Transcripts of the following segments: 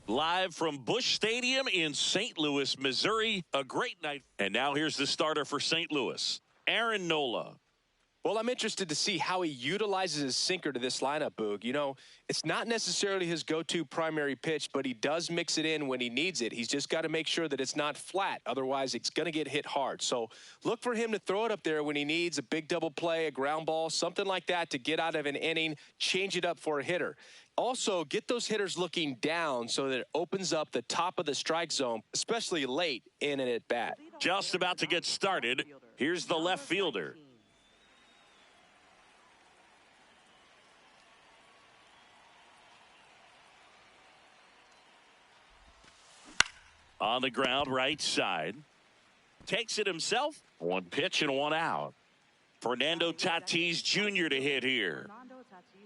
Live from Busch Stadium in St. Louis, Missouri. A great night. And now here's the starter for St. Louis, Aaron Nola. Well, I'm interested to see how he utilizes his sinker to this lineup, Boog. You know, it's not necessarily his go-to primary pitch, but he does mix it in when he needs it. He's just got to make sure that it's not flat. Otherwise, it's going to get hit hard. So look for him to throw it up there when he needs a big double play, a ground ball, something like that to get out of an inning, change it up for a hitter. Also, get those hitters looking down so that it opens up the top of the strike zone, especially late in an at-bat. Just about to get started. Here's the left fielder. On the ground, right side. Takes it himself. One pitch and one out. Fernando Tatis Jr. to hit here.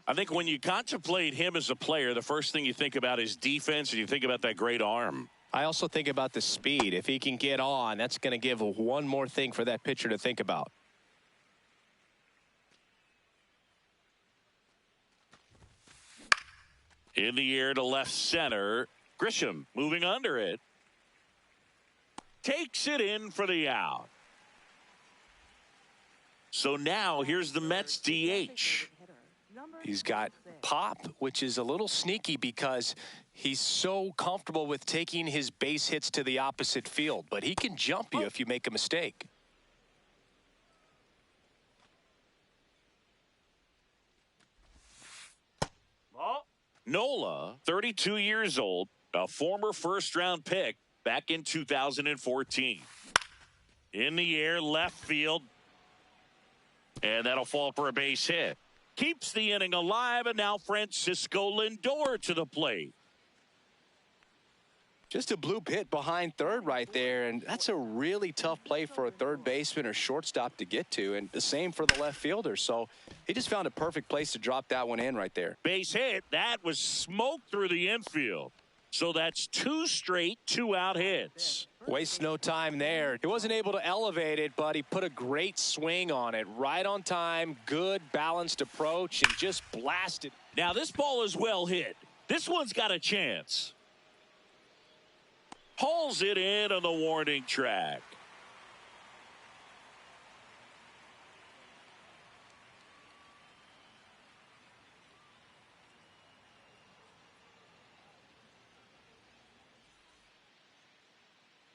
I think when you contemplate him as a player, the first thing you think about is defense, and you think about that great arm. I also think about the speed. If he can get on, that's going to give one more thing for that pitcher to think about. In the air to left center. Grisham moving under it. Takes it in for the out. So now here's the Mets DH. He's got pop, which is a little sneaky because he's so comfortable with taking his base hits to the opposite field. But he can jump you if you make a mistake. Nola, 32 years old, a former first-round pick back in 2014. In the air, left field. And that'll fall for a base hit. Keeps the inning alive, and now Francisco Lindor to the plate. Just a bloop hit behind third right there, and that's a really tough play for a third baseman or shortstop to get to, and the same for the left fielder. So he just found a perfect place to drop that one in right there. Base hit. That was smoked through the infield. So that's two straight two-out hits. Wastes no time there. He wasn't able to elevate it, but he put a great swing on it. Right on time, good balanced approach, and just blasted. Now this ball is well hit. This one's got a chance. Hauls it in on the warning track.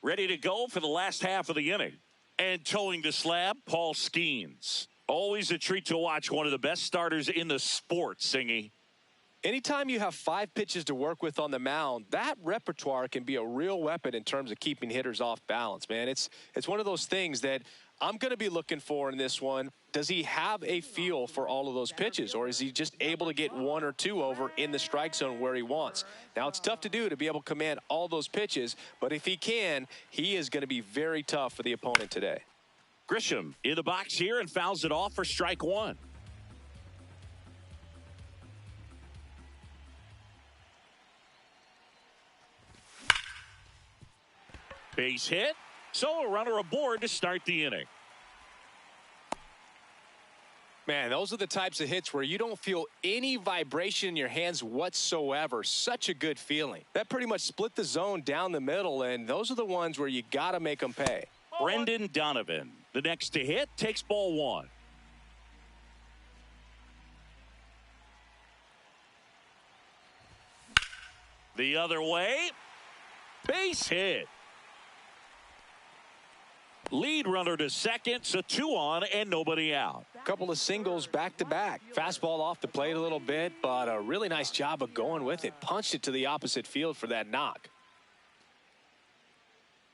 Ready to go for the last half of the inning. And towing the slab, Paul Skeens. Always a treat to watch one of the best starters in the sport, Singy. Anytime you have 5 pitches to work with on the mound, that repertoire can be a real weapon in terms of keeping hitters off balance, man. It's one of those things that I'm going to be looking for in this one. Does he have a feel for all of those pitches, or is he just able to get 1 or 2 over in the strike zone where he wants? Now, it's tough to do to be able to command all those pitches, but if he can, he is going to be very tough for the opponent today. Grisham in the box here and fouls it off for strike 1. Base hit. So a runner aboard to start the inning. Man, those are the types of hits where you don't feel any vibration in your hands whatsoever. Such a good feeling. That pretty much split the zone down the middle, and those are the ones where you got to make them pay. Brendan Donovan, the next to hit, takes ball 1. The other way. Base hit. Lead runner to second, so 2 on and nobody out. Couple of singles back-to-back. Fastball off the plate a little bit, but a really nice job of going with it. Punched it to the opposite field for that knock.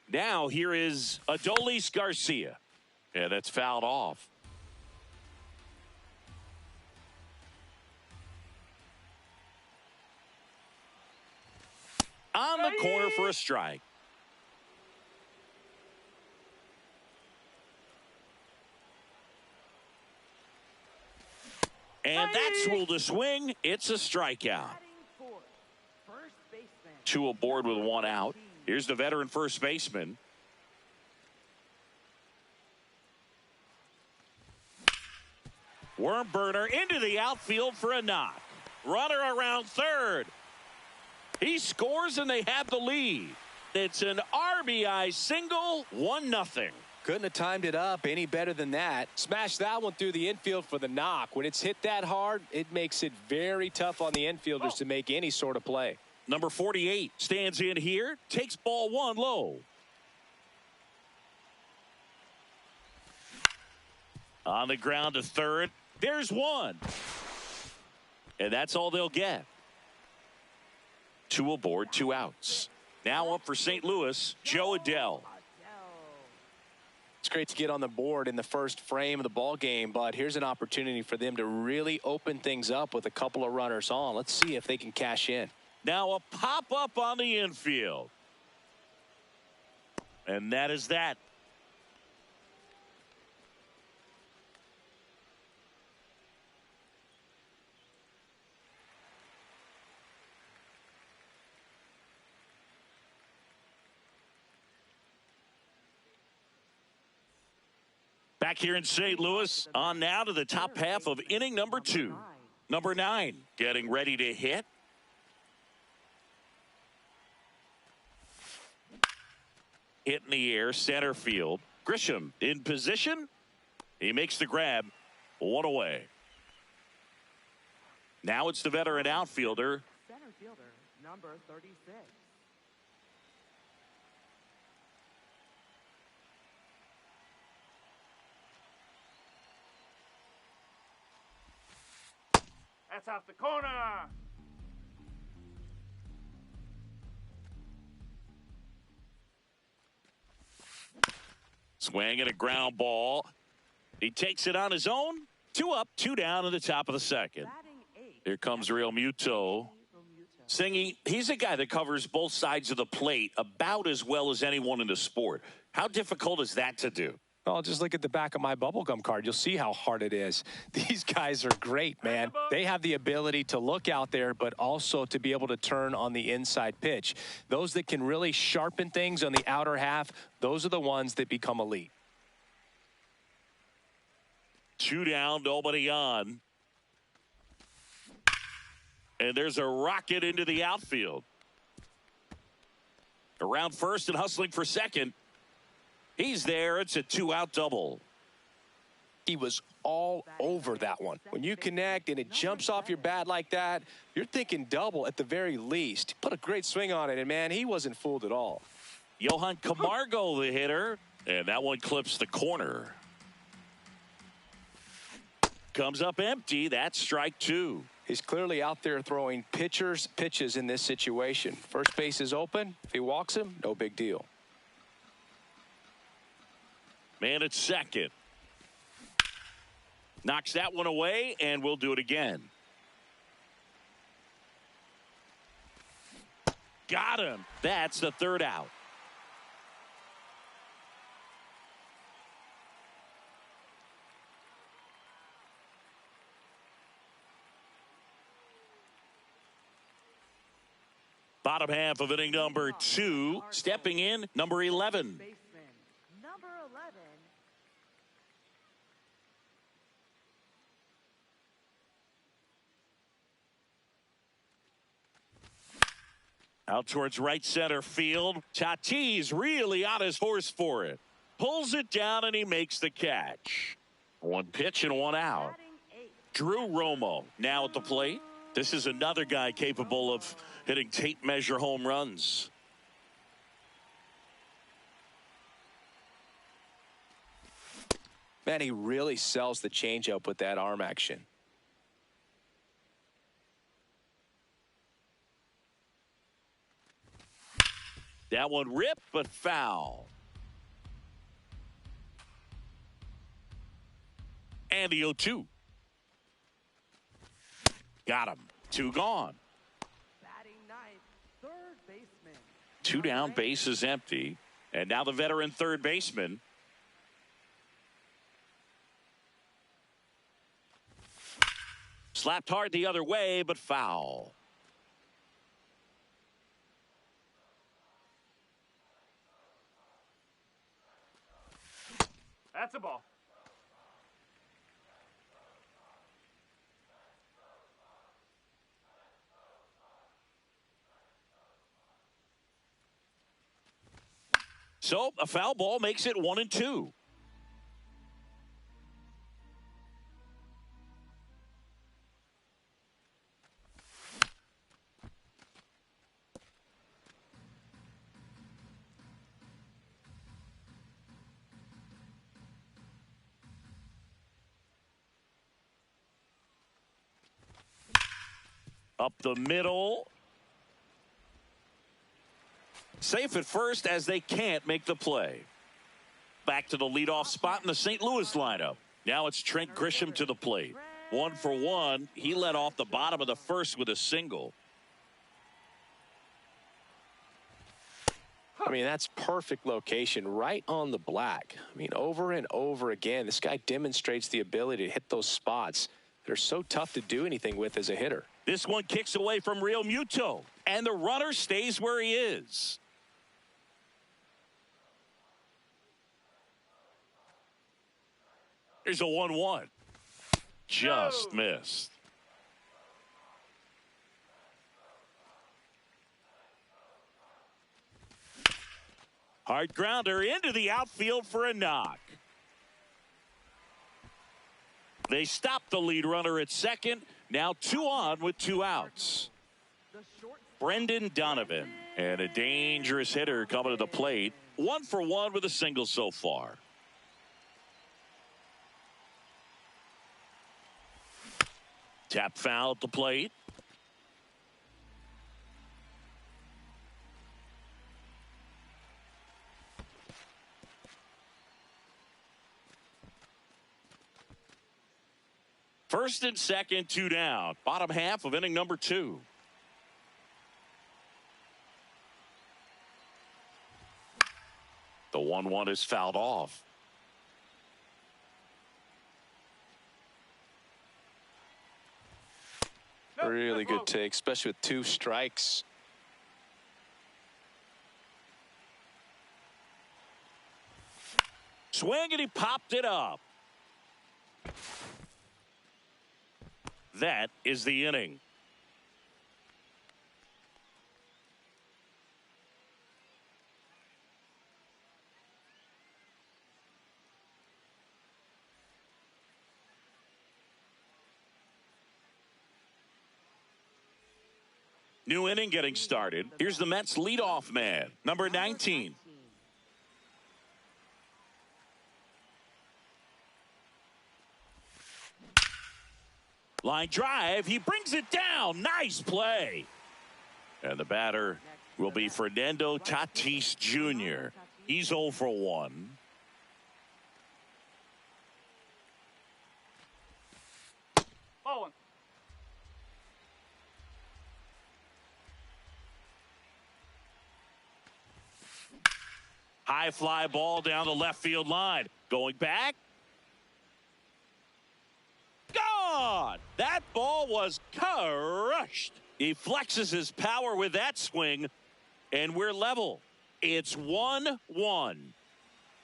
Now here is Adolis Garcia. Yeah, that's fouled off. On the corner for a strike. And that's ruled a swing. It's a strikeout. 2 aboard with 1 out. Here's the veteran first baseman. Worm burner into the outfield for a knock. Runner around third. He scores and they have the lead. It's an RBI single, 1-0. Couldn't have timed it up any better than that. Smashed that one through the infield for the knock. When it's hit that hard, it makes it very tough on the infielders to make any sort of play. Number 48 stands in here, takes ball one low. On the ground to third. There's one. And that's all they'll get. 2 aboard, 2 outs. Now up for St. Louis, Joe Adell. It's great to get on the board in the first frame of the ball game, but here's an opportunity for them to really open things up with a couple of runners on. Let's see if they can cash in. Now a pop-up on the infield. And that is that. Back here in St. Louis, on now to the top half of inning number 2. Number 9 getting ready to hit. Hit in the air, center field. Grisham in position. He makes the grab. 1 away. Now it's the veteran outfielder. Center fielder, number 36. That's off the corner. Swing and a ground ball. He takes it on his own. 2 up, 2 down in the top of the second. Here comes Real Muto. Singy, he's a guy that covers both sides of the plate about as well as anyone in the sport. How difficult is that to do? Well, just look at the back of my bubblegum card. You'll see how hard it is. These guys are great, man. They have the ability to look out there, but also to be able to turn on the inside pitch. Those that can really sharpen things on the outer half, those are the ones that become elite. 2 down, nobody on. And there's a rocket into the outfield. Around first and hustling for second. He's there. It's a 2-out double. He was all over that one. When you connect and it jumps off your bat like that, you're thinking double at the very least. Put a great swing on it, and, man, he wasn't fooled at all. Johan Camargo, the hitter. And that one clips the corner. Comes up empty. That's strike 2. He's clearly out there throwing pitches in this situation. First base is open. If he walks him, no big deal. Man at second. Knocks that one away, and we'll do it again. Got him. That's the 3rd out. Bottom half of inning number 2. Stepping in, number 11. Number 11. Out towards right center field. Tatis really on his horse for it. Pulls it down and he makes the catch. 1 pitch and 1 out. Drew Romo now at the plate. This is another guy capable of hitting tape measure home runs. Man, he really sells the changeup with that arm action. That one ripped, but foul. And the 0-2. Got him. 2 gone. Batting ninth, third baseman. 2 down, base is empty. And now the veteran third baseman. Slapped hard the other way, but foul. That's a ball. So a foul ball makes it 1-2. Up the middle. Safe at first as they can't make the play. Back to the leadoff spot in the St. Louis lineup. Now it's Trent Grisham to the plate. 1 for 1. He led off the bottom of the first with a single. I mean, that's perfect location right on the black. I mean, over and over again, this guy demonstrates the ability to hit those spots that are so tough to do anything with as a hitter. This one kicks away from Real Muto, and the runner stays where he is. Here's a 1-1. Just missed. Hard grounder into the outfield for a knock. They stop the lead runner at second. Now 2 on with 2 outs. Brendan Donovan, and a dangerous hitter coming to the plate. 1 for 1 with a single so far. Tap foul at the plate. First and second, 2 down. Bottom half of inning number 2. The 1-1 is fouled off. Really good take, especially with 2 strikes. Swing, and he popped it up. That is the inning. New inning getting started. Here's the Mets leadoff man, number 19. Line drive. He brings it down. Nice play. And the batter will be Fernando Tatis Jr. He's 0 for 1. Ball 1. High fly ball down the left field line. Going back. Gone! That ball was crushed. He flexes his power with that swing, and we're level. It's 1-1.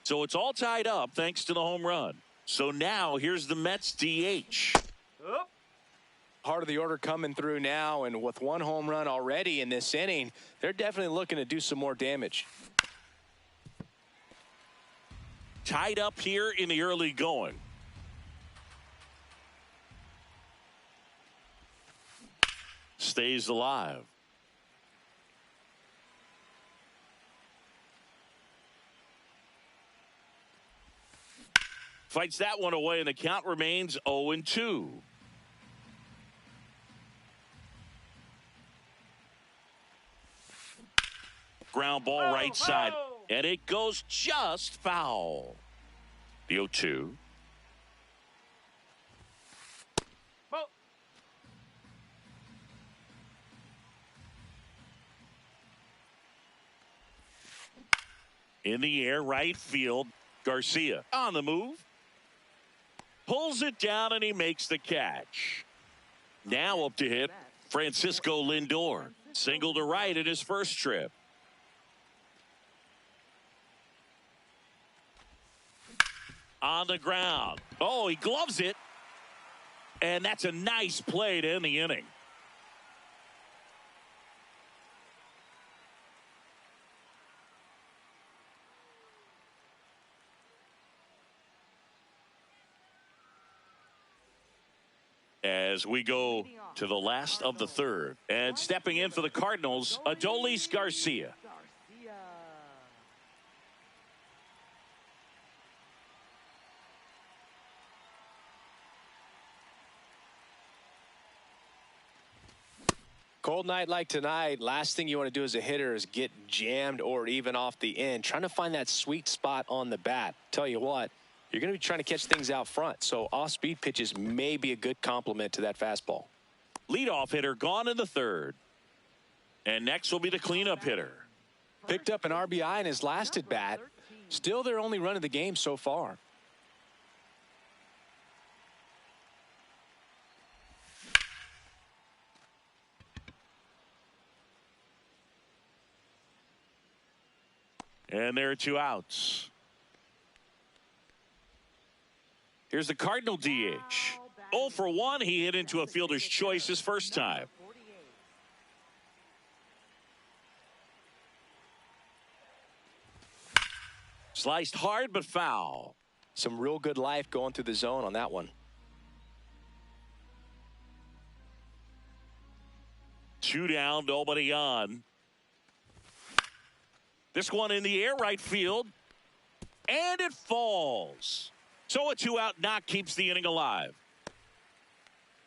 So it's all tied up thanks to the home run. So now here's the Mets DH. Part of the order coming through now, and with 1 home run already in this inning, they're definitely looking to do some more damage. Tied up here in the early going. Stays alive. Fights that one away, and the count remains 0-2. Ground ball right side, and it goes just foul. The 0-2. In the air, right field. Garcia on the move. Pulls it down, and he makes the catch. Now up to hit Francisco Lindor. Single to right in his first trip. On the ground. Oh, he gloves it. And that's a nice play to end the inning. As we go to the last of the third. And stepping in for the Cardinals, Adolis Garcia. Cold night like tonight, last thing you want to do as a hitter is get jammed or even off the end. Trying to find that sweet spot on the bat. Tell you what, you're going to be trying to catch things out front, so off-speed pitches may be a good complement to that fastball. Leadoff hitter gone in the third. And next will be the cleanup hitter. Picked up an RBI in his last at bat. Still their only run of the game so far. And there are 2 outs. Here's the Cardinal DH. 0 for 1. He hit into a fielder's choice his first time. Sliced hard but foul. Some real good life going through the zone on that one. 2 down, nobody on. This one in the air, right field. And it falls. So a 2-out knock keeps the inning alive.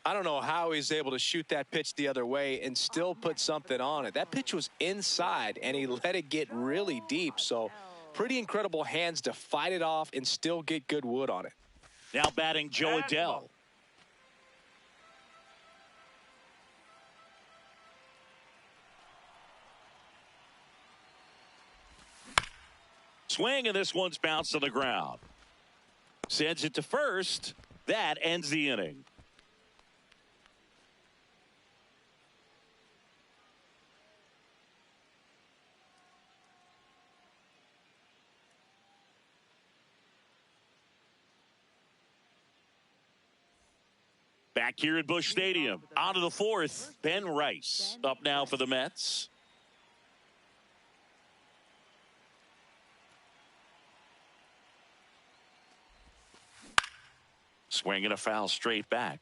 I don't know how he's able to shoot that pitch the other way and still put something on it. That pitch was inside, and he let it get really deep. So pretty incredible hands to fight it off and still get good wood on it. Now batting Joe Adell. Swing, and this one's bounced to the ground. Sends it to first. That ends the inning. Back here at Busch Stadium. On to the fourth. Ben Rice up now for the Mets. Swinging a foul straight back.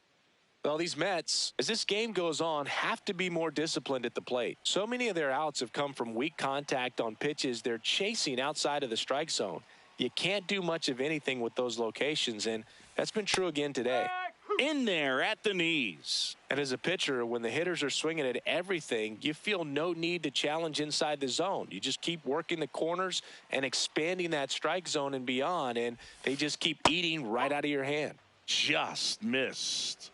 Well, these Mets, as this game goes on, have to be more disciplined at the plate. So many of their outs have come from weak contact on pitches they're chasing outside of the strike zone. You can't do much of anything with those locations, and that's been true again today. In there at the knees. And as a pitcher, when the hitters are swinging at everything, you feel no need to challenge inside the zone. You just keep working the corners and expanding that strike zone and beyond, and they just keep eating right out of your hand. Just missed.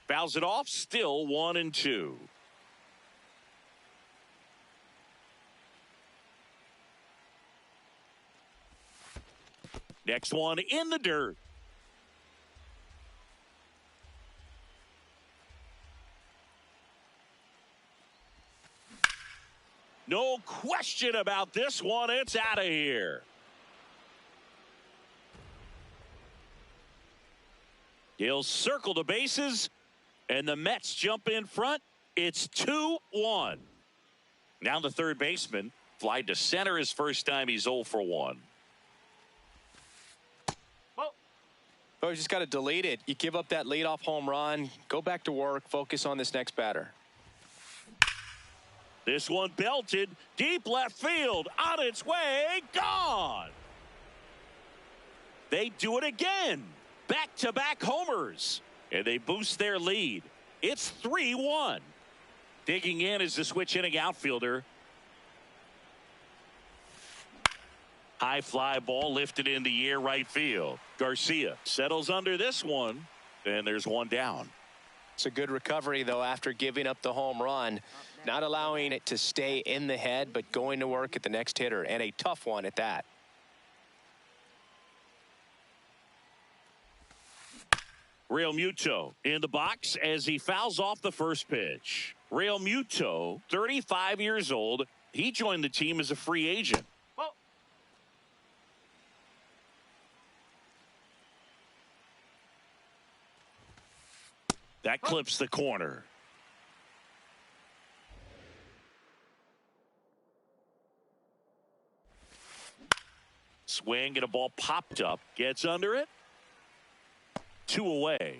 Fouls it off, still 1-2. Next one in the dirt. No question about this one. It's out of here. He'll circle the bases, and the Mets jump in front. It's 2-1. Now the third baseman. Fly to center his first time. He's 0 for 1. Oh, you just got to delete it. You give up that leadoff home run. Go back to work. Focus on this next batter. This one belted deep left field. On its way. Gone. They do it again. Back-to-back homers. And they boost their lead. It's 3-1. Digging in is the switch inning outfielder. High fly ball lifted in the air right field. Garcia settles under this one, and there's one down. It's a good recovery, though, after giving up the home run. Not allowing it to stay in the head, but going to work at the next hitter, and a tough one at that. Real Muto in the box as he fouls off the first pitch. Real Muto, 35 years old. He joined the team as a free agent. That clips the corner. swing and a ball popped up. Gets under it. 2 away.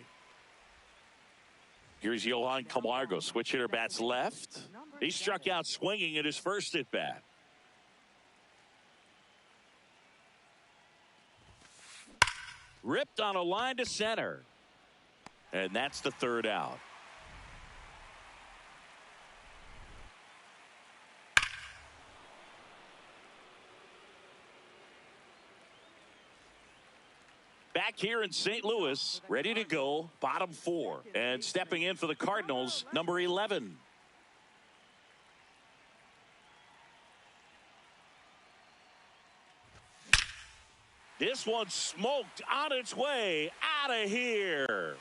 Here's Johan Camargo. Switch hitter bats left. He struck out swinging at his first at bat. Ripped on a line to center. And that's the 3rd out. Back here in St. Louis, ready to go, bottom 4. And stepping in for the Cardinals, number 11. This one smoked on its way out of here.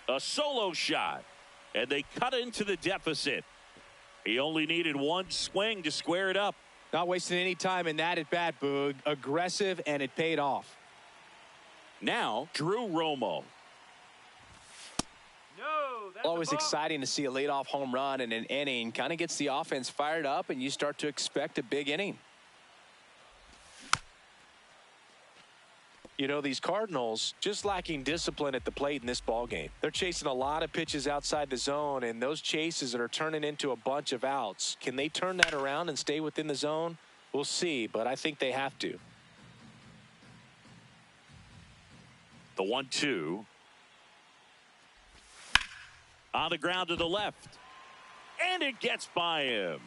A solo shot, and they cut into the deficit. He only needed one swing to square it up. Not wasting any time in that at bat, Boog. Aggressive, and it paid off. Now, Drew Romo. No, that's Always exciting to see a leadoff home run in an inning. Kind of gets the offense fired up, and you start to expect a big inning. You know, these Cardinals just lacking discipline at the plate in this ball game. They're chasing a lot of pitches outside the zone, and those chases are turning into a bunch of outs. Can they turn that around and stay within the zone? We'll see, but I think they have to. The 1-2. On the ground to the left. And it gets by him.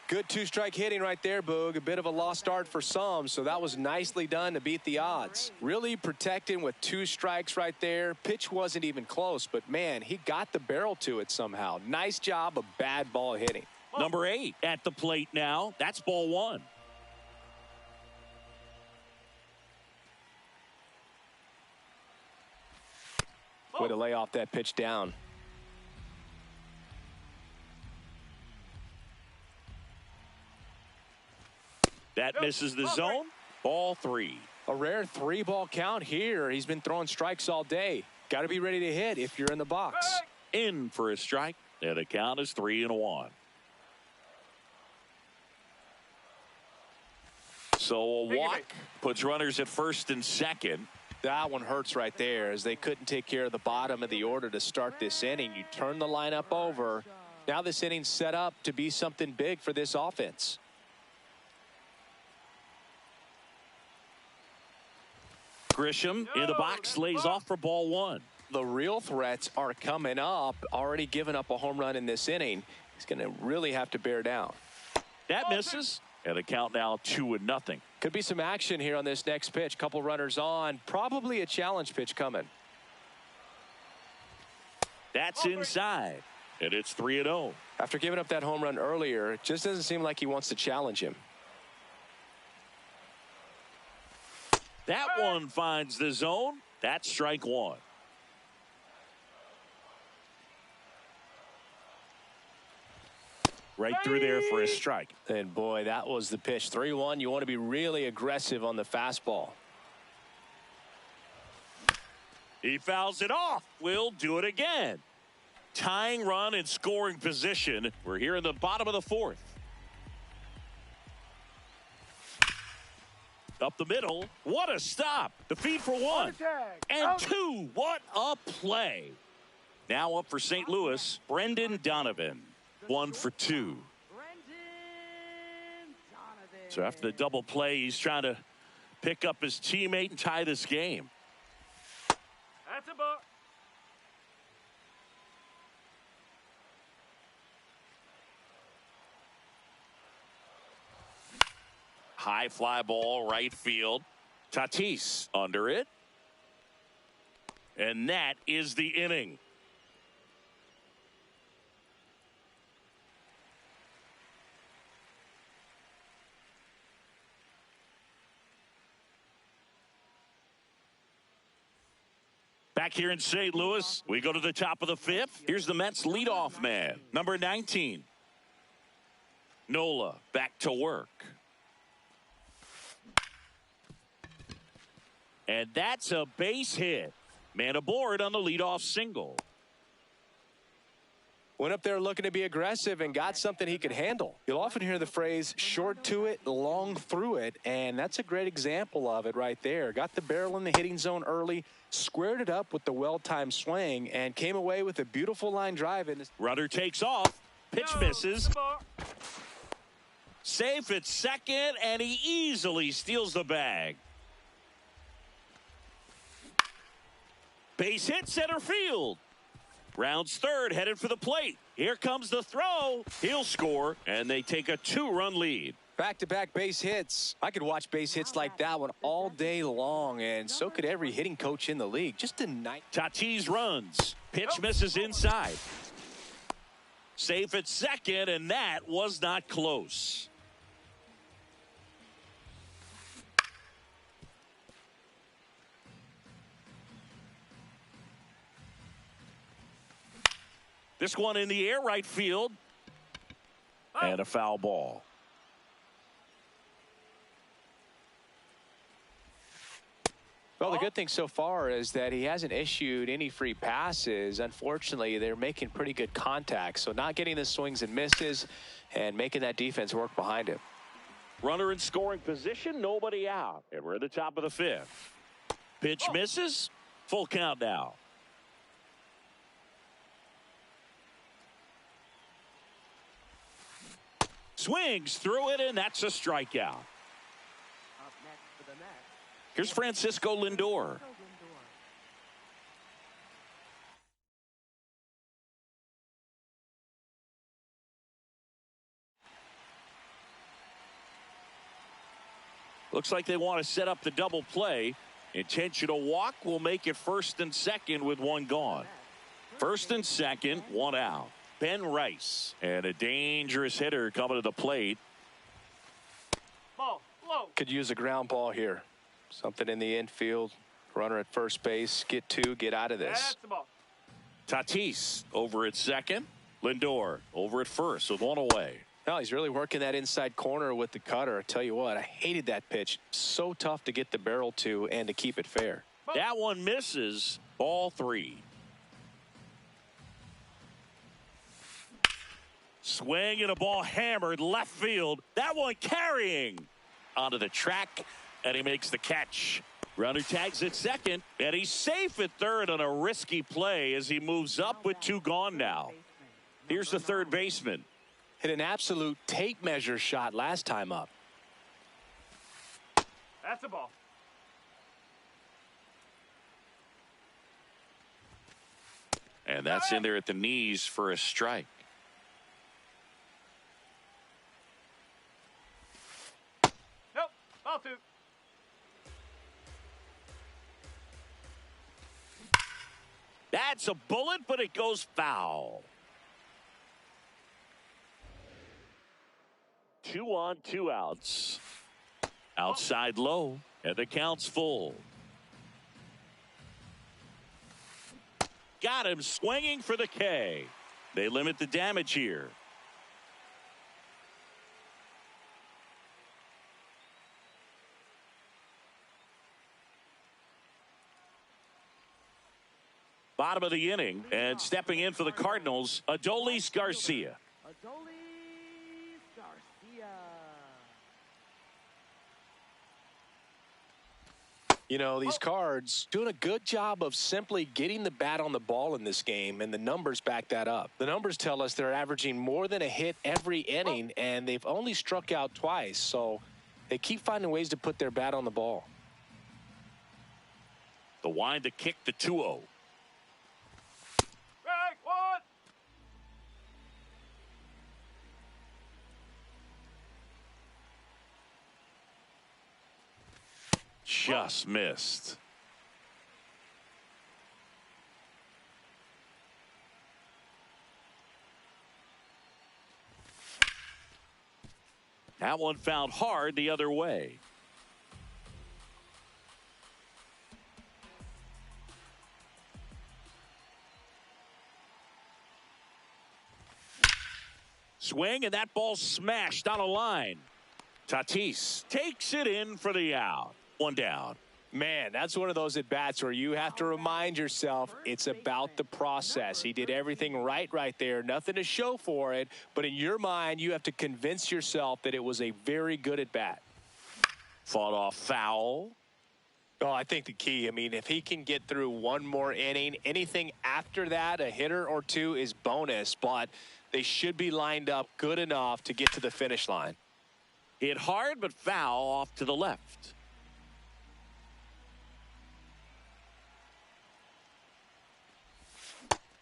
Good 2-strike hitting right there, Boog. A bit of a lost start for some, so that was nicely done to beat the odds. Really protecting with 2 strikes right there. Pitch wasn't even close, but man, he got the barrel to it somehow. Nice job of bad ball hitting. Number 8 at the plate now. That's ball 1. Way to lay off that pitch down. That misses the zone. Ball 3. A rare 3-ball count here. He's been throwing strikes all day. Got to be ready to hit if you're in the box. In for a strike. And the count is 3-1. So a walk puts runners at first and second. That one hurts right there as they couldn't take care of the bottom of the order to start this inning. You turn the lineup over. Now this inning's set up to be something big for this offense. Grisham in the box lays off for ball 1. The real threats are coming up. Already given up a home run in this inning. He's going to really have to bear down. That misses. And the count now 2-0. Could be some action here on this next pitch. Couple runners on. Probably a challenge pitch coming. That's inside. And it's 3-0. After giving up that home run earlier, it just doesn't seem like he wants to challenge him. That one finds the zone. That's strike 1. Right through there for a strike. And boy, that was the pitch. 3-1. You want to be really aggressive on the fastball. He fouls it off. We'll do it again. Tying run in scoring position. We're here in the bottom of the 4th. Up the middle. What a stop. The feed for 1. And 2. What a play. Now up for St. Louis, Brendan Donovan. 1 for 2. So after the double play, he's trying to pick up his teammate and tie this game. That's a ball. High fly ball, right field. Tatis under it. And that is the inning. Back here in St. Louis, we go to the top of the 5th. Here's the Mets leadoff man, number 19. Nola back to work. And that's a base hit. Man aboard on the leadoff single. Went up there looking to be aggressive and got something he could handle. You'll often hear the phrase, short to it, long through it, and that's a great example of it right there. Got the barrel in the hitting zone early, squared it up with the well-timed swing, and came away with a beautiful line drive. Runner takes off. Pitch misses. Safe at second, and he easily steals the bag. Base hit center field. Rounds third, headed for the plate. Here comes the throw. He'll score, and they take a 2-run lead. Back-to-back base hits. I could watch base hits like that one all day long, and so could every hitting coach in the league. Just a night. Tatis runs. Pitch misses inside. Safe at second, and that was not close. This one in the air, right field. And a foul ball. Well, the good thing so far is that he hasn't issued any free passes. Unfortunately, they're making pretty good contact. So not getting the swings and misses and making that defense work behind him. Runner in scoring position, nobody out. And we're at the top of the fifth. Pitch misses. Full count now. Swings through it, and that's a strikeout. Here's Francisco Lindor. Looks like they want to set up the double play. Intentional walk will make it first and second with one gone. First and second, one out. Ben Rice, and a dangerous hitter coming to the plate. Ball, low. Could use a ground ball here. Something in the infield. Runner at first base. Get two, get out of this. That's the ball. Tatis over at second. Lindor over at first with one away. No, he's really working that inside corner with the cutter. I tell you what, I hated that pitch. So tough to get the barrel to and to keep it fair. That one misses. Ball 3. Swing and a ball hammered left field. That one carrying onto the track, and he makes the catch. Runner tags at second, and he's safe at third on a risky play as he moves up with 2 gone now. Here's the third baseman. Hit an absolute tape measure shot last time up. That's the ball. And that's in there at the knees for a strike. Nope. Ball 2. That's a bullet, but it goes foul. 2 on, 2 outs. Outside low, and the count's full. Got him swinging for the K. They limit the damage here. Bottom of the inning, and stepping in for the Cardinals, Adolis Garcia. You know, these Cards doing a good job of simply getting the bat on the ball in this game, and the numbers back that up. The numbers tell us they're averaging more than a hit every inning, and they've only struck out twice, so they keep finding ways to put their bat on the ball. The wind to kick the 2-0. Strike 1. Just missed. That one found hard the other way. Swing, and that ball smashed on a line. Tatis takes it in for the out. One down. Man, that's one of those at-bats where you have to remind yourself it's about the process. He did everything right there. Nothing to show for it. But in your mind, you have to convince yourself that it was a very good at-bat. Fought off foul. Oh, I think the key, I mean, if he can get through one more inning, anything after that, a hitter or two is bonus. But they should be lined up good enough to get to the finish line. Hit hard, but foul off to the left.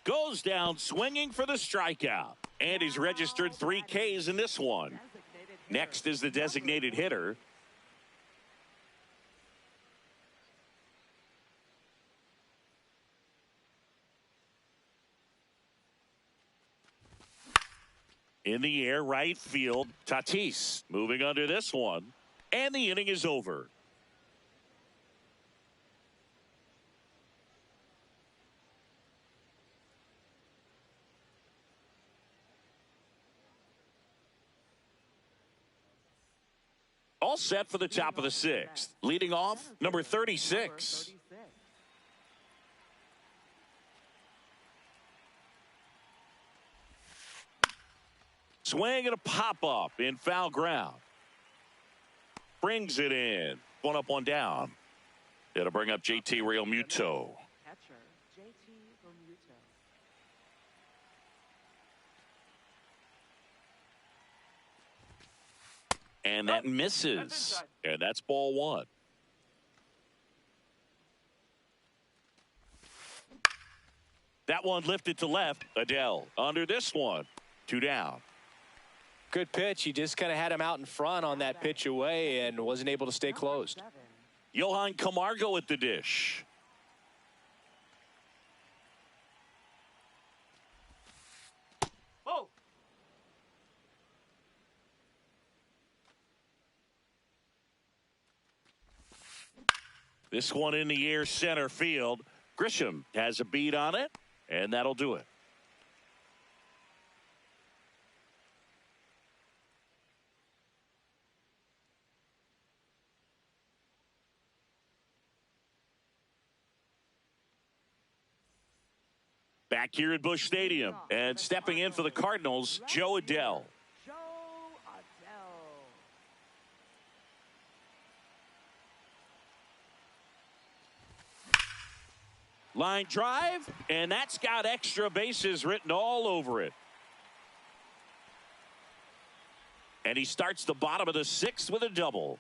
Goes down swinging for the strikeout. And he's registered 3 Ks in this one. Next is the designated hitter. In the air, right field, Tatis moving under this one. And the inning is over. All set for the top of the 6th. Leading off, number 36. Swing and a pop-up in foul ground. Brings it in. One up, one down. It'll bring up JT Realmuto. And that misses. And that's ball 1. That one lifted to left. Adele under this one. 2 down. Good pitch. He just kind of had him out in front on that pitch away and wasn't able to stay closed. Johan Camargo at the dish. Whoa. This one in the air center field. Grisham has a beat on it, and that'll do it. Back here at Busch Stadium, and stepping in for the Cardinals, Jo Adell. Line drive, and that's got extra bases written all over it. And he starts the bottom of the 6th with a double.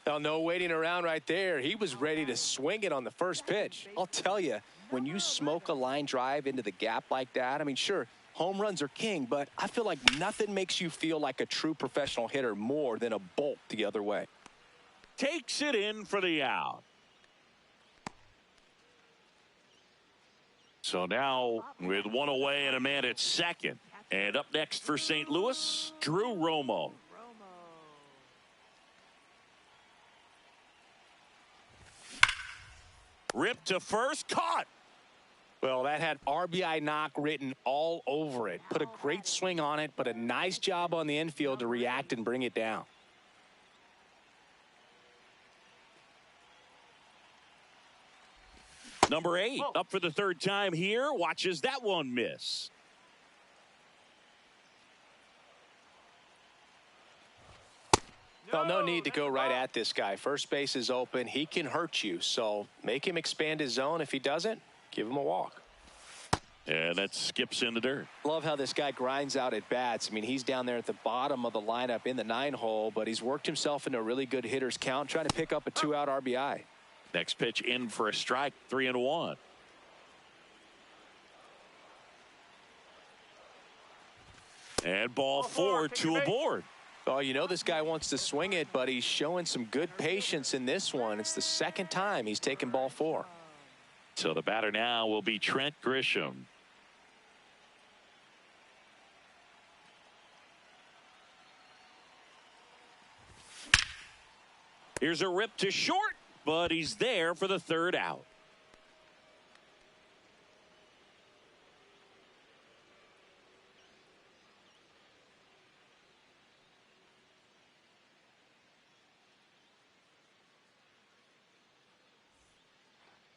Well, no waiting around right there. He was ready to swing it on the first pitch. I'll tell you, when you smoke a line drive into the gap like that, I mean, sure, home runs are king, but I feel like nothing makes you feel like a true professional hitter more than a bolt the other way. Takes it in for the out. So now with one away and a man at second. And up next for St. Louis, Drew Romo. Ripped to first, caught. Well, that had RBI knock written all over it. Put a great swing on it, but a nice job on the infield to react and bring it down. Number 8 up for the 3rd time here. Watches that one miss. Well, no need to go right at this guy. First base is open. He can hurt you. So make him expand his zone. If he doesn't, give him a walk. And that skips in the dirt. Love how this guy grinds out at bats. I mean, he's down there at the bottom of the lineup in the 9-hole, but he's worked himself into a really good hitter's count, trying to pick up a 2-out RBI. Next pitch in for a strike, 3-1. And ball 4, 2 aboard. Oh, you know this guy wants to swing it, but he's showing some good patience in this one. It's the 2nd time he's taken ball 4. So the batter now will be Trent Grisham. Here's a rip to short, but he's there for the 3rd out.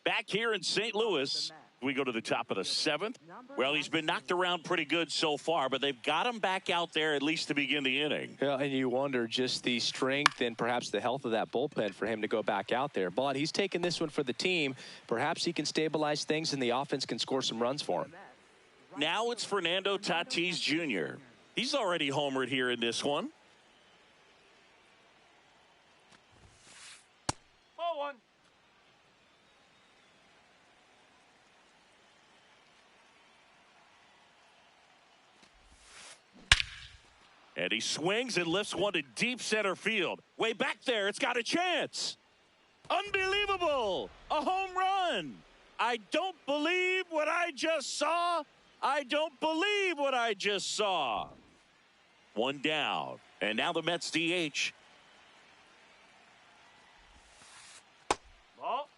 Back here in St. Louis, we go to the top of the 7th. Well, he's been knocked around pretty good so far, but they've got him back out there at least to begin the inning. Yeah, and you wonder just the strength and perhaps the health of that bullpen for him to go back out there. But he's taking this one for the team. Perhaps he can stabilize things and the offense can score some runs for him. Now it's Fernando Tatis Jr. He's already homered here in this one. Ball one. And he swings and lifts one to deep center field. Way back there, it's got a chance. Unbelievable! A home run! I don't believe what I just saw. I don't believe what I just saw. One down. And now the Mets DH. Ball.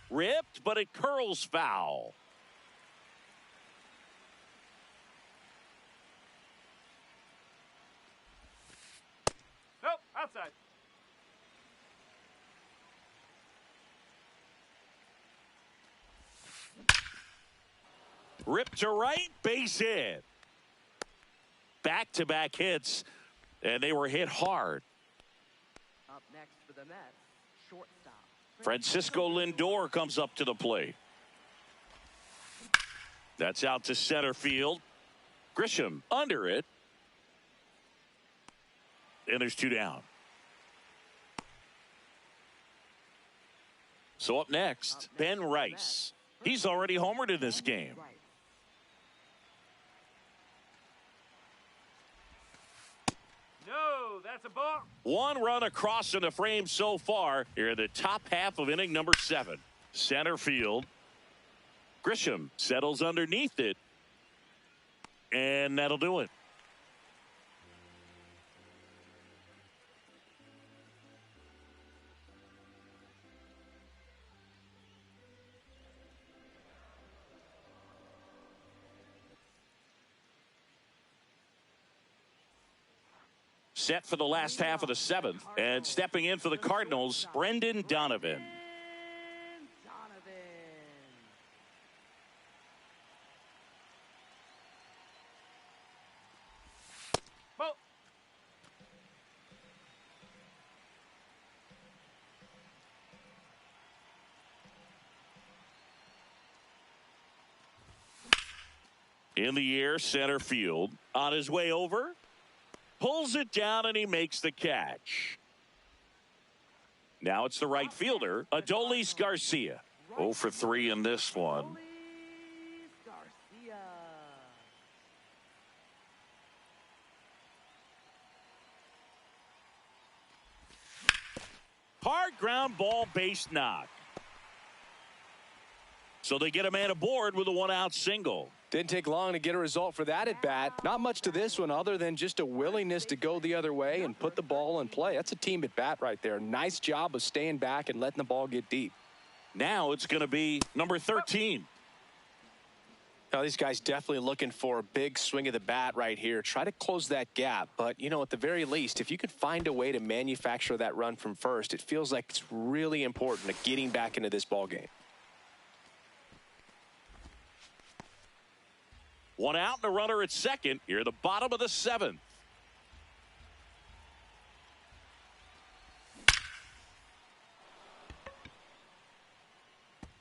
Ripped, but it curls foul. Nope, outside. Ripped to right, base hit. Back-to-back hits, and they were hit hard. Up next for the Mets, shortstop Francisco Lindor comes up to the plate. That's out to center field. Grisham under it. And there's 2 down. So up next, Ben Rice. He's already homered in this game. Right. No, that's a ball. 1 run across in the frame so far here in the top half of inning number 7. Center field. Grisham settles underneath it. And that'll do it. Set for the last half of the 7th. And stepping in for the Cardinals, Brendan Donovan. Ball. In the air, center field. On his way over. Pulls it down and he makes the catch. Now it's the right fielder, Adolis Garcia. 0 for 3 in this one. Garcia. Hard ground ball, base knock. So they get a man aboard with a 1-out single. Didn't take long to get a result for that at bat. Not much to this one other than just a willingness to go the other way and put the ball in play. That's a team at bat right there. Nice job of staying back and letting the ball get deep. Now it's going to be number 13. Now, these guys definitely looking for a big swing of the bat right here. Try to close that gap. But, you know, at the very least, if you could find a way to manufacture that run from first, it feels like it's really important to getting back into this ball game. 1 out and a runner at second. Here at the bottom of the 7th.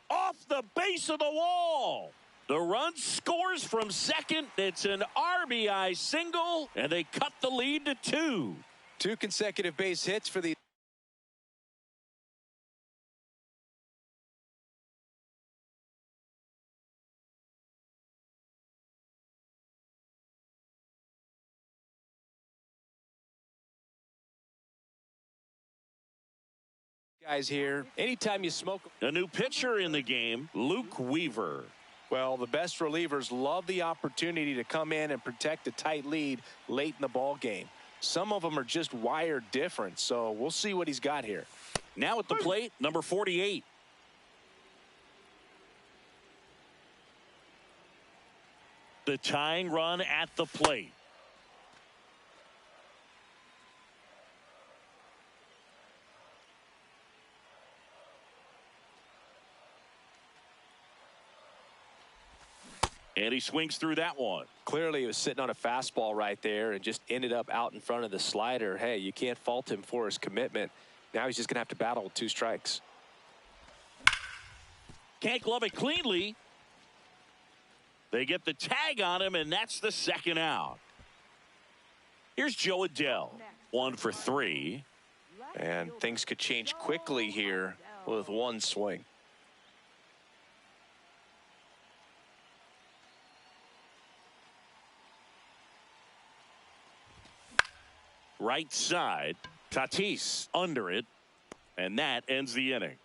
Off the base of the wall. The run scores from second. It's an RBI single, and they cut the lead to 2. 2 consecutive base hits for the guys here. Anytime you smoke. A new pitcher in the game, Luke Weaver. Well, the best relievers love the opportunity to come in and protect a tight lead late in the ball game. Some of them are just wired different, so we'll see what he's got here. Now at the plate, number 48. The tying run at the plate. And he swings through that one. Clearly, he was sitting on a fastball right there and just ended up out in front of the slider. Hey, you can't fault him for his commitment. Now he's just going to have to battle with 2 strikes. Can't glove it cleanly. They get the tag on him, and that's the 2nd out. Here's Joe Adell, 1 for 3. And things could change quickly here with 1 swing. Right side, Tatis under it, and that ends the inning.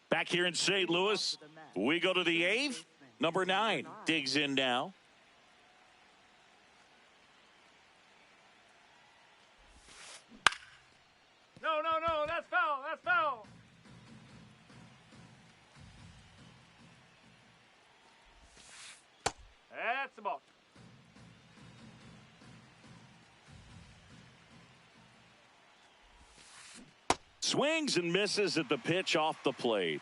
Back here in St. Louis, we go to the 8th. Number 9 digs in now. No, that's foul, that's foul. That's the ball. Swings and misses at the pitch off the plate.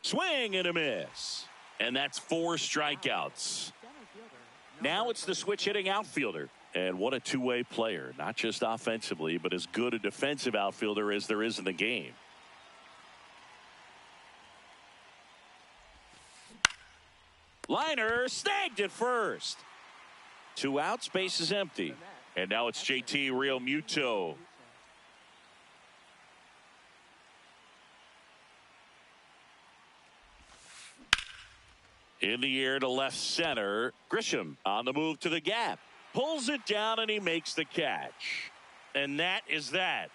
Swing and a miss. And that's 4 strikeouts. Now it's the switch hitting outfielder. And what a two-way player. Not just offensively, but as good a defensive outfielder as there is in the game. Liner snagged at first. 2 outs, base is empty. And now it's JT Realmuto. In the air to left center. Grisham on the move to the gap. Pulls it down and he makes the catch. And that is that.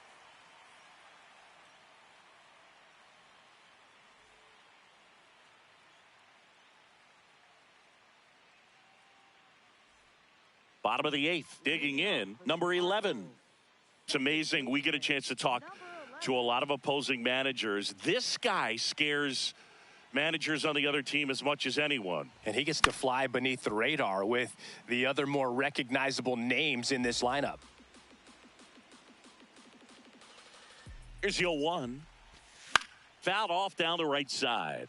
Bottom of the 8th, digging in, number 11. It's amazing. We get a chance to talk to a lot of opposing managers. This guy scares managers on the other team as much as anyone. And he gets to fly beneath the radar with the other more recognizable names in this lineup. Here's the 0-1. Fouled off down the right side.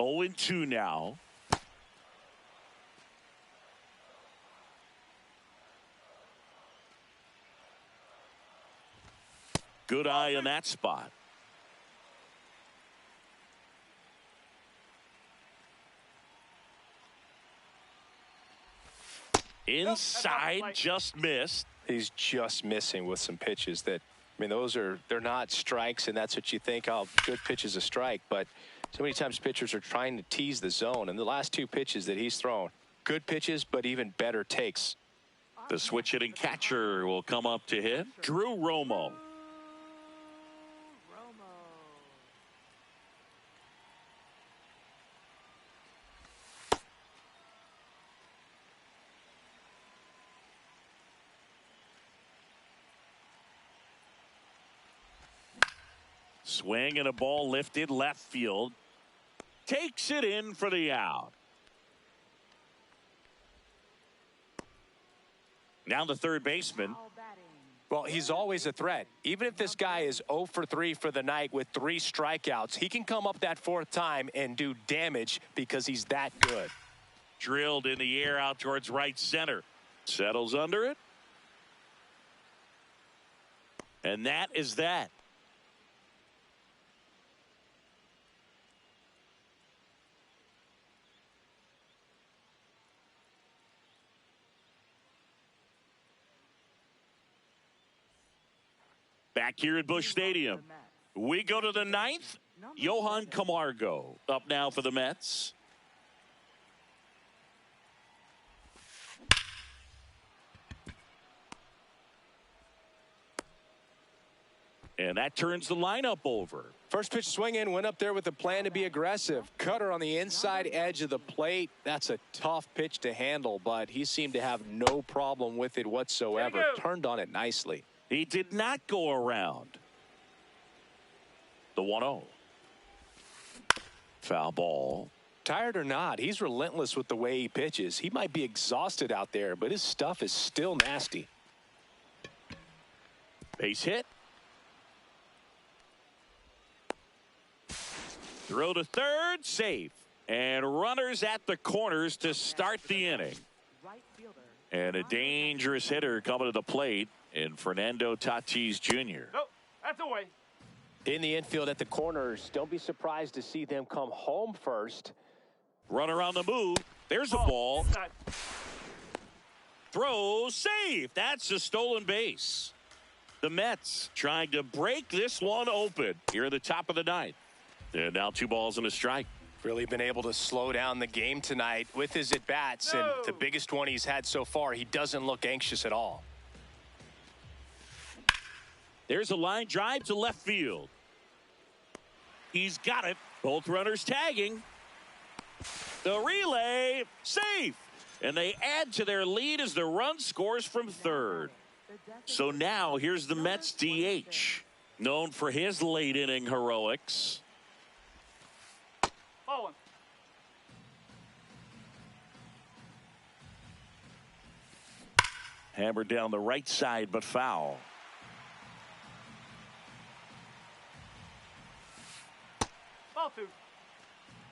Oh and 2 now. Good eye in that spot. Inside, just missed. He's just missing with some pitches that, I mean, they're not strikes, and that's what you think, oh, good pitch is a strike. But so many times pitchers are trying to tease the zone, and the last 2 pitches that he's thrown, good pitches, but even better takes. The switch hitting catcher will come up to hit. Drew Romo. Swing and a ball lifted left field. Takes it in for the out. Now the third baseman. Well, he's always a threat. Even if this guy is 0 for 3 for the night with 3 strikeouts, he can come up that 4th time and do damage because he's that good. Drilled in the air out towards right center. Settles under it. And that is that. Back here at Busch Stadium, we go to the 9th. Johan Camargo up now for the Mets. And that turns the lineup over. First pitch swing in, went up there with a plan to be aggressive. Cutter on the inside edge of the plate. That's a tough pitch to handle, but he seemed to have no problem with it whatsoever. Turned on it nicely. He did not go around. The 1-0. Foul ball. Tired or not, he's relentless with the way he pitches. He might be exhausted out there, but his stuff is still nasty. Base hit. Throw to third, safe. And runners at the corners to start the inning. And a dangerous hitter coming to the plate in Fernando Tatis Jr. Nope, that's away. In the infield at the corners, don't be surprised to see them come home first. Runner on the move. There's a ball. Throw, safe. That's a stolen base. The Mets trying to break this one open here at the top of the ninth. And now 2 balls and a strike. Really been able to slow down the game tonight with his at-bats. And the biggest one he's had so far, he doesn't look anxious at all. There's a line drive to left field. He's got it. Both runners tagging. The relay, safe. And they add to their lead as the run scores from third. So now here's the Mets DH, known for his late inning heroics. Falling. Hammered down the right side, but foul. Ball 2.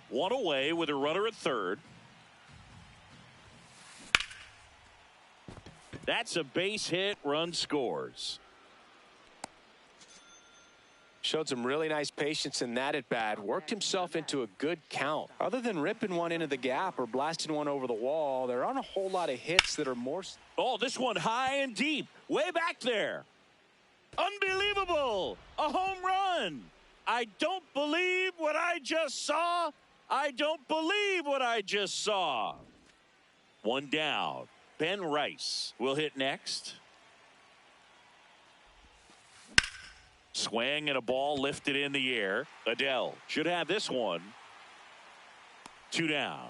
One away with a runner at third. That's a base hit. Run scores. Showed some really nice patience in that at bat. Worked himself into a good count. Other than ripping one into the gap or blasting one over the wall, there aren't a whole lot of hits that are more. Oh, this one high and deep. Way back there. Unbelievable. A home run. I don't believe what I just saw. I don't believe what I just saw. One down. Ben Rice will hit next. Swing and a ball lifted in the air. Adele should have this one. 2 down.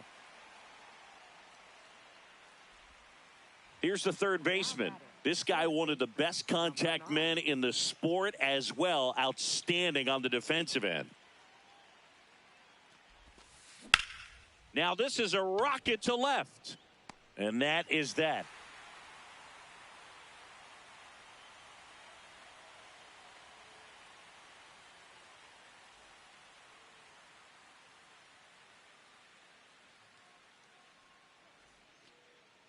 Here's the third baseman. This guy, one of the best contact men in the sport as well. Outstanding on the defensive end. Now this is a rocket to left. And that is that.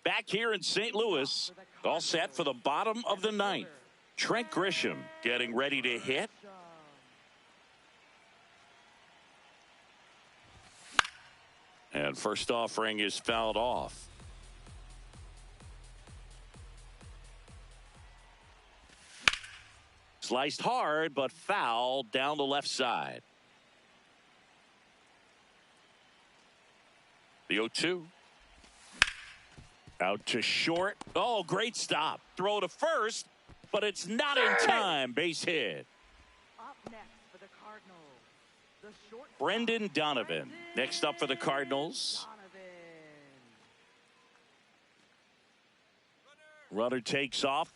Back here in St. Louis, all set for the bottom of the ninth. Trent Grisham getting ready to hit. And first offering is fouled off. Sliced hard, but foul down the left side. The 0-2. Out to short. Oh, great stop. Throw to first, but it's not in time. Base hit. Up next for the Cardinals, the short Brendan Donovan. Next up for the Cardinals. Runner takes off.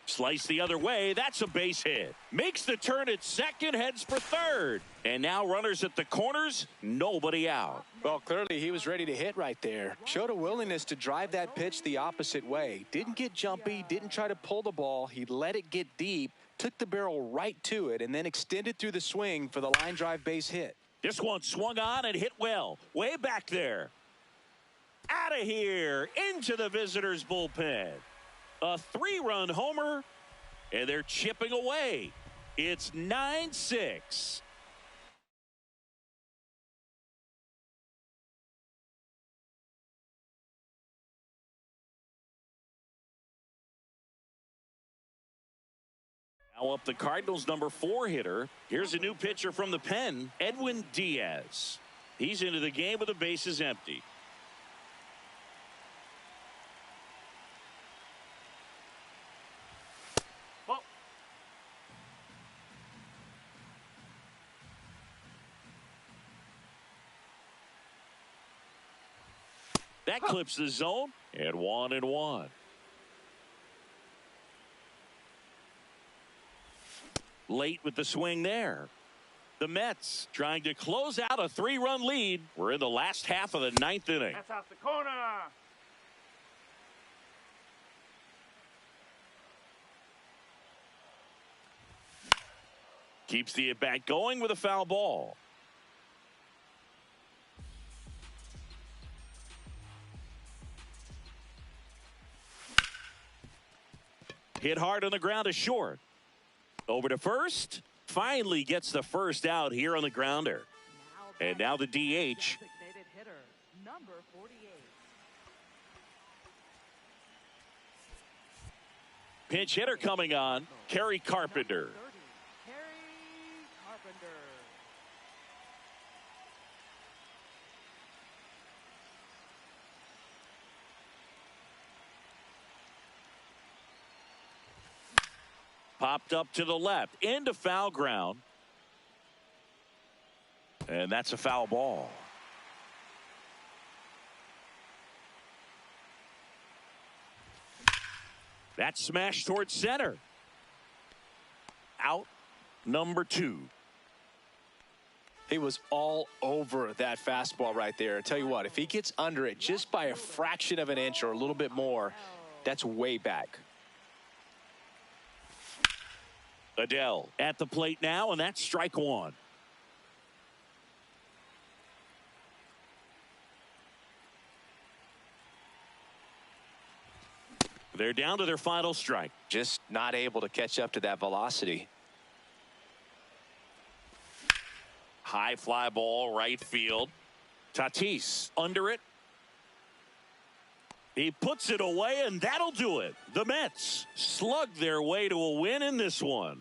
Slice the other way. That's a base hit. Makes the turn at second, heads for third. And now runners at the corners, nobody out. Well, clearly he was ready to hit right there. Showed a willingness to drive that pitch the opposite way. Didn't get jumpy, didn't try to pull the ball. He let it get deep, took the barrel right to it, and then extended through the swing for the line drive base hit. This one swung on and hit well. Way back there. Out of here. Into the visitors' bullpen. A 3-run homer, and they're chipping away. It's 9-6. Now up the Cardinals' number 4 hitter. Here's a new pitcher from the pen, Edwin Diaz. He's into the game with the bases empty. That clips the zone, and 1-1. Late with the swing there. The Mets trying to close out a 3-run lead. We're in the last half of the 9th inning. That's out the corner. Keeps the at-bat going with a foul ball. Hit hard on the ground to short. Over to first. Finally gets the first out here on the grounder. And now the DH. Designated hitter, number 48. Pinch hitter coming on. Kerry Carpenter. 30, Harry Carpenter. Popped up to the left. Into foul ground. And that's a foul ball. That's smashed towards center. Out number 2. He was all over that fastball right there. I tell you what, if he gets under it just by a fraction of an inch or a little bit more, that's way back. Adele at the plate now, and that's strike 1. They're down to their final strike. Just not able to catch up to that velocity. High fly ball, right field. Tatis under it. He puts it away, and that'll do it. The Mets slug their way to a win in this one.